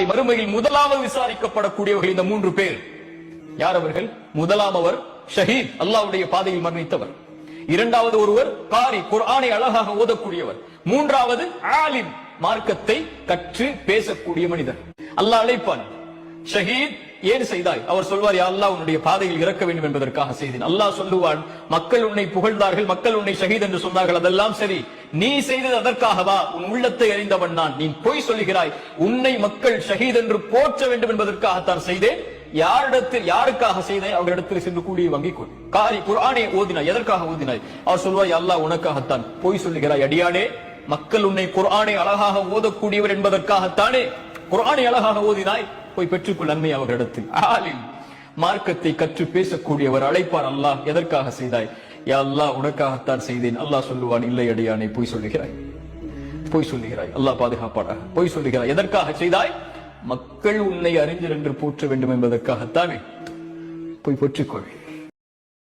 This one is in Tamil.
நாளை மறுமையில் முதலாவது விசாரிக்கப்படக்கூடியவர்கள் இந்த 3 பேர். யார் அவர்கள்? முதலாம் அவர் ஷஹீத், அல்லாஹ்வுடைய பாதையில் மரணித்தவர். இரண்டாவது ஒருவர் காரி, குர்ஆனை அழகாக ஓதக்கூடியவர். மூன்றாவது ஆலிம், மார்க்கத்தை கற்று பேசக்கூடிய மனிதர். அல்லாஹ் அழைப்பான், ஷஹீத் ஏன் செய்தாய்? அவர் சொல்வார், யா அல்லாஹ் உன்னுடைய பாதையில் இறக்க வேண்டும் என்பதற்காக செய்தேன். அல்லாஹ் சொல்லுவான், மக்கள் உன்னை புகழ்ந்தார்கள், மக்கள் உன்னை ஷஹீத் என்று சொன்னார்கள், அதெல்லாம் சரி, நீ செய்தது அதற்காகவா? உன் உள்ளத்தை அறிந்தவன் நான். நீ பொய் சொல்லுகிறாய். உன்னை மக்கள் ஷஹீத் என்று போற்ற வேண்டும் என்பதற்காகத்தான் செய்தேன். யாருக்காக செய்தாய்? அவரிடத்தில் சென்று கூடிய வாங்கிக் கொள். காரி, குர்ஆனை ஓதினாய், எதற்காக ஓதினாய்? அவர் சொல்வாய், அல்லாஹ் உனக்காகத்தான். பொய் சொல்லுகிறாய் அடியானே, மக்கள் உன்னை குர்ஆனை அழகாக ஓதக்கூடியவர் என்பதற்காகத்தானே குர்ஆனை அழகாக ஓதினாய். போய் பெற்றுக்கொள் நன்மை அவர்களிடத்தில். ஆலிம், மார்க்கத்தை கற்று பேசக்கூடியவர். அழைப்பார், அல்லாஹ் எதற்காக செய்தாய்? யா அல்லாஹ் உனக்காகத்தான் செய்தேன். அல்லாஹ் சொல்லுவான், இல்லை அடியானே, பொய் சொல்லுகிறாய், பொய் சொல்லுகிறாய். அல்லாஹ் பாதுகாப்பாடாக. பொய் சொல்லுகிறாய். எதற்காக செய்தாய்? மக்கள் உன்னை அறிஞர் என்று போற்ற வேண்டும் என்பதற்காகத்தானே. போய் பெற்றுக்கொள்.